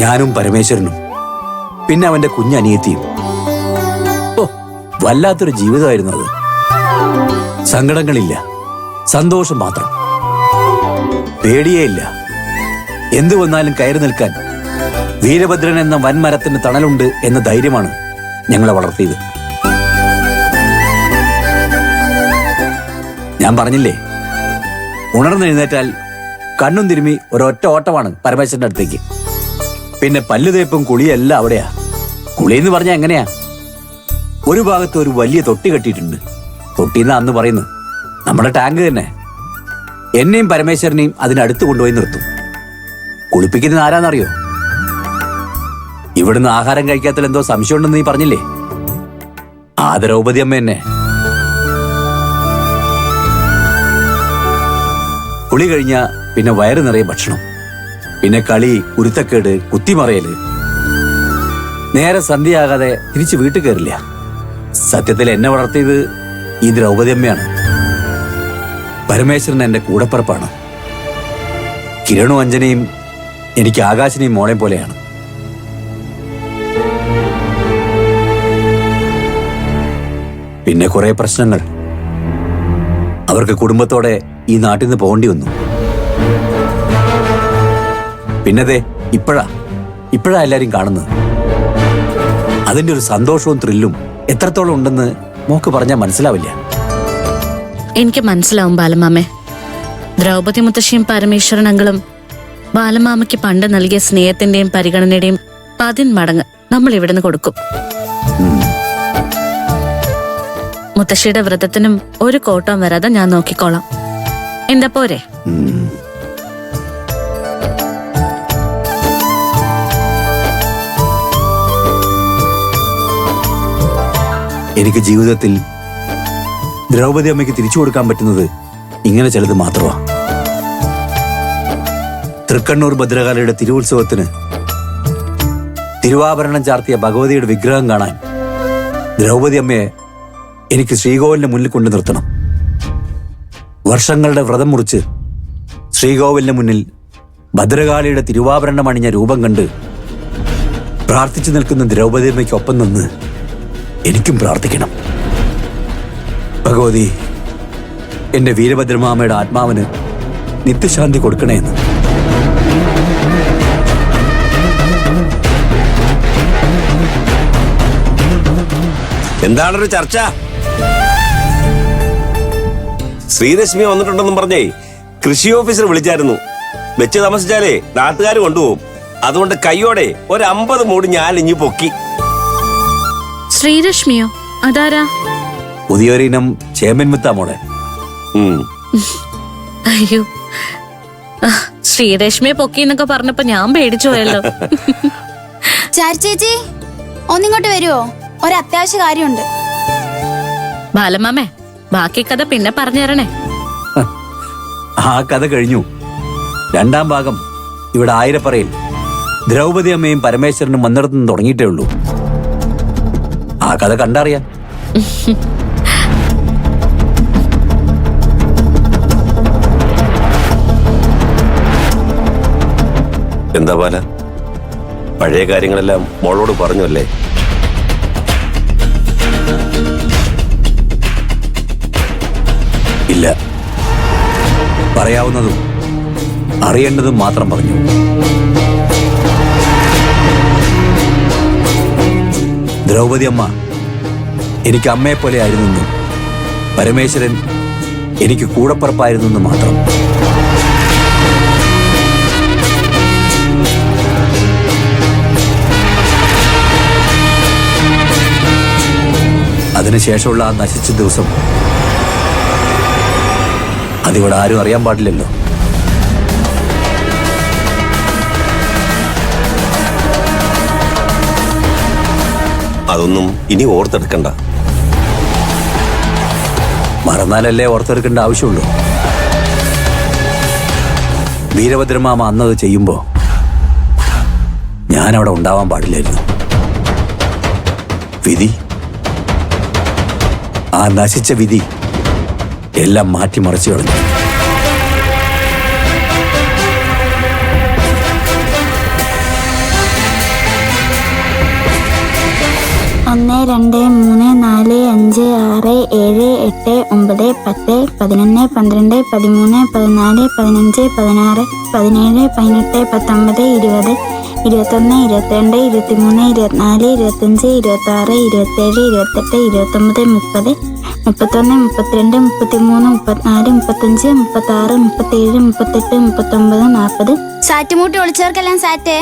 ഞാനും പരമേശ്വരനും പിന്നെ അവന്റെ കുഞ്ഞനിയത്തിയും. ഓ, വല്ലാത്തൊരു ജീവിതമായിരുന്നു അത്. സങ്കടങ്ങളില്ല, സന്തോഷം മാത്രം. പേടിയേ ഇല്ല. എന്തു വന്നാലും കയറി നിൽക്കാൻ വീരഭദ്രൻ എന്ന വൻമരത്തിന് തണലുണ്ട് എന്ന ധൈര്യമാണ് ഞങ്ങളെ വളർത്തിയത്. ഞാൻ പറഞ്ഞില്ലേ, ഉണർന്നെഴുന്നേറ്റാൽ കണ്ണും തിരുമി ഒരൊറ്റ ഓട്ടമാണ് പരമേശ്വരന്റെ അടുത്തേക്ക്. പിന്നെ പല്ലുതേപ്പും കുളിയെല്ലാം അവിടെയാ. കുളിയെന്ന് പറഞ്ഞാൽ എങ്ങനെയാ? ഒരു ഭാഗത്ത് ഒരു വലിയ തൊട്ടി കെട്ടിയിട്ടുണ്ട്. തൊട്ടിന്നാ അന്ന് പറയുന്നത്. നമ്മുടെ ടാങ്ക് തന്നെ. എന്നെയും പരമേശ്വരനെയും അതിനടുത്ത് കൊണ്ടുപോയി നിർത്തും. കുളിപ്പിക്കുന്നത് ആരാന്നറിയോ? ഇവിടുന്ന് ആഹാരം കഴിക്കാത്തതിൽ എന്തോ സംശയമുണ്ടെന്ന് നീ പറഞ്ഞില്ലേ, ആ ദ്രൗപദി അമ്മ എന്നെ. കുളി കഴിഞ്ഞ പിന്നെ വയറ് നിറയെ ഭക്ഷണം, പിന്നെ കളി, കുരുത്തക്കേട്, കുത്തിമറയല്. നേരെ സന്ധ്യയാകാതെ തിരിച്ച് വീട്ടിൽ കയറില്ല. സത്യത്തിൽ എന്നെ വളർത്തിയത് ഈ ദ്രൗപദി അമ്മയാണ്. പരമേശ്വരൻ എന്റെ കൂടപ്പിറപ്പാണ്. കിരണും അഞ്ജനയും എനിക്ക് ആകാശിനെയും മോളെ പോലെയാണ്. പിന്നെ കുറെ പ്രശ്നങ്ങൾ. അവർക്ക് കുടുംബത്തോടെ ഈ നാട്ടിൽ നിന്ന് പോകേണ്ടി വന്നു. പിന്നതെ ഇപ്പോഴാ എല്ലാരും കാണുന്നത്. അതിന്റെ ഒരു സന്തോഷവും ത്രില്ലും എത്രത്തോളം ഉണ്ടെന്ന് മോക്ക് പറഞ്ഞാൽ മനസ്സിലാവില്ല. എനിക്ക് മനസ്സിലാവും ബാലമാമേ. ദ്രൗപദി മുത്തശ്ശിയും പരമേശ്വരൻ അങ്കിളും ബാലമാമയ്ക്ക് പണ്ട് നൽകിയ സ്നേഹത്തിന്റെയും പരിഗണനയുടെയും 10 മടങ്ങ് നമ്മൾ ഇവിടുന്ന് കൊടുക്കും. മുത്തശ്ശിയുടെ വ്രതത്തിനും ഒരു കോട്ടം വരാതെ ഞാൻ നോക്കിക്കോളാം. എന്താ പോരെ? എനിക്ക് ജീവിതത്തിൽ ദ്രൗപദി അമ്മയ്ക്ക് തിരിച്ചു കൊടുക്കാൻ പറ്റുന്നത് ഇങ്ങനെ ചിലത് മാത്രമാ. തൃക്കണ്ണൂർ ഭദ്രകാളിയുടെ തിരുവുത്സവത്തിന് തിരുവാഭരണം ചാർത്തിയ ഭഗവതിയുടെ വിഗ്രഹം കാണാൻ ദ്രൗപദി അമ്മയെ എനിക്ക് ശ്രീകോവിലിന്റെ മുന്നിൽ കൊണ്ടു നിർത്തണം. വർഷങ്ങളുടെ വ്രതം മുറിച്ച് ശ്രീകോവിലിന്റെ മുന്നിൽ ഭദ്രകാളിയുടെ തിരുവാഭരണം അണിഞ്ഞ രൂപം കണ്ട് പ്രാർത്ഥിച്ചു നിൽക്കുന്ന ദ്രൗപദി അമ്മയ്ക്കൊപ്പം നിന്ന് എനിക്കും പ്രാർത്ഥിക്കണം. ഭഗവതി, എന്റെ വീരഭദ്രമാമയുടെ ആത്മാവിന് നിത്യശാന്തി കൊടുക്കണേ എന്ന്. എന്താണൊരു ചർച്ച? ശ്രീരശ്മി വന്നിട്ടുണ്ടെന്നും പറഞ്ഞേ കൃഷി ഓഫീസർ വിളിച്ചായിരുന്നു. വെച്ച് താമസിച്ചാലേ നാട്ടുകാർ കൊണ്ടുപോകും. അതുകൊണ്ട് കയ്യോടെ 50 മൂട് ഞാൻ ഇഞ്ഞു പൊക്കി. ശ്രീരശ്മിയോ? അതാരാ? പുതിയൊരിനം ചേമ്പൻ മുത്താ മോളെ. അയ്യോ, ശ്രീരശ്മിയെ പൊക്കി എന്നൊക്കെ പറഞ്ഞപ്പോ ഞാൻ പേടിച്ചു പോയല്ലോ. ചേച്ചി ഒന്നിങ്ങോട്ട് വരുവോ? ഒരു അത്യാവശ്യ കാര്യമുണ്ട്. ബാലമാമേ, ബാക്കി കഥ പിന്നെ പറഞ്ഞു തരണേ. ആ കഥ കഴിഞ്ഞു. 2ാം ഭാഗം ഇവിടെ ആയിരപ്പറയിൽ ദ്രൗപദി അമ്മയും പരമേശ്വരനും വന്നിടത്തുനിന്ന് തുടങ്ങിയിട്ടേ ഉള്ളൂ. ആ കഥ കണ്ടറിയാം. എന്താ ബാല, പഴയ കാര്യങ്ങളെല്ലാം മോളോട് പറഞ്ഞു അല്ലേ? ഇല്ല, പറയാവുന്നതും അറിയേണ്ടതും മാത്രം പറഞ്ഞു. ദ്രൗപദി അമ്മ എനിക്ക് അമ്മയെപ്പോലെ ആയിരുന്നെന്നും പരമേശ്വരൻ എനിക്ക് കൂടപ്പിറപ്പായിരുന്നെന്നും മാത്രം. അതിനുശേഷമുള്ള ആ നശിച്ച ദിവസം അതിവിടെ ആരും അറിയാൻ പാടില്ലല്ലോ. അതൊന്നും ഇനി ഓർത്തെടുക്കണ്ട. മറന്നാലല്ലേ ഓർത്തെടുക്കേണ്ട ആവശ്യമുള്ളൂ. വീരഭദ്രമാമ അന്നത് ചെയ്യുമ്പോ ഞാനവിടെ ഉണ്ടാവാൻ പാടില്ലായിരുന്നു. വിധി, ആ നശിച്ച വിധി എല്ലാം മാറ്റിമറിച്ചു കളഞ്ഞു. 2, 3, 4, 5, 6, 7, 8, 9, 10, 11, 12, 13, 14, 15, 16, 17, 18, 19, 20, 21, 22, 23, 24, 25, 26, 27, 28, 29, 30, 31, 32, 33, 34, 35, 36, 37, 38, 39, 40. സാറ്റ് മൂട്ടി ഒളിച്ചവർക്കെല്ലാം സാറ്റേ.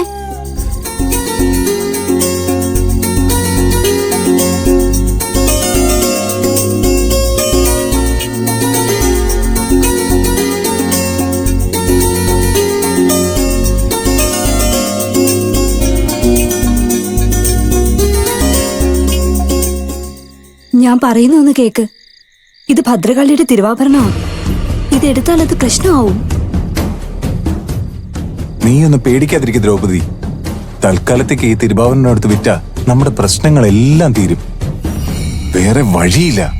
ഞാൻ പറയുന്ന ഒന്ന് കേക്ക്. ഇത് ഭദ്രകാളിയുടെ തിരുവാഭരണമാണ്. ഇതെടുത്താൽ അത് പ്രശ്നമാവും. നീ ഒന്ന് പേടിക്കാതിരിക്കും ദ്രൗപദി. തൽക്കാലത്തേക്ക് ഈ തിരുവാഭരണം എടുത്ത് വിറ്റാ നമ്മുടെ പ്രശ്നങ്ങളെല്ലാം തീരും. വേറെ വഴിയില്ല.